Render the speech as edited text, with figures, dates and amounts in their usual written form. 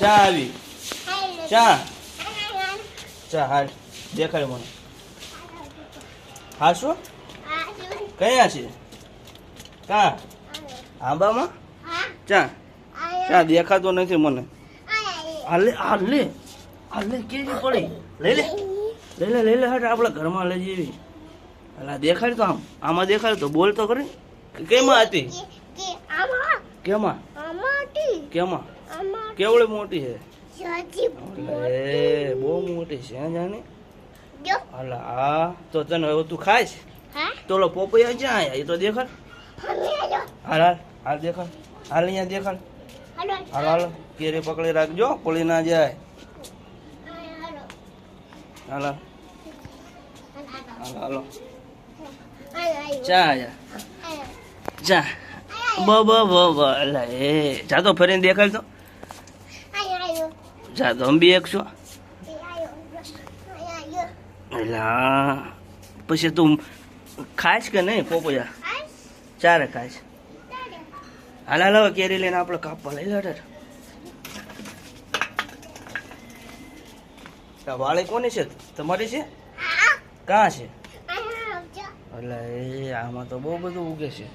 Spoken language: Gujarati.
ચા આવી ચા ચા હાલ દેખાડ મને હા શું કયા છે કા આંબામાં ચા ચા દેખાતો નથી મને હાલે હાલે હાલે કેવી પડી લઈ લે લઈ લે લઈ લે હટ આપણા ઘરમાં લઈ જેવી અલા દેખાડ તો આમાં દેખાડ તો બોલ તો ખરી કેમાં હતી કેમાં કેમાં કેવડી મોટી છે બહુ મોટી છે જાણી અલા આ તો તને હવે તું ખાઈશ તો લો પોપૈયા ક્યાં આયા એ તો દેખાડ હાલ હાલ હાલ દેખાડ હાલ અહીંયા દેખાડ હાલ હાલ કેરી પકડી રાખજો પડી ના જાય હાલ હાલ હાલ હાલો ચા આયા ચા બ બ બ બ અલા એ જા તો ફરીને દેખાડ તો જા તો અંબી એક છો એલા પછી તું ખાઈશ કે નહીં પોપૈયા ચારે ખાઈશ હાલ હાલ હવે કેરી લઈને આપણે કાપવા લઈ લે વાળી કોની છે તમારી છે કાં છે એટલે એ આમાં તો બહુ બધું ઉગે છે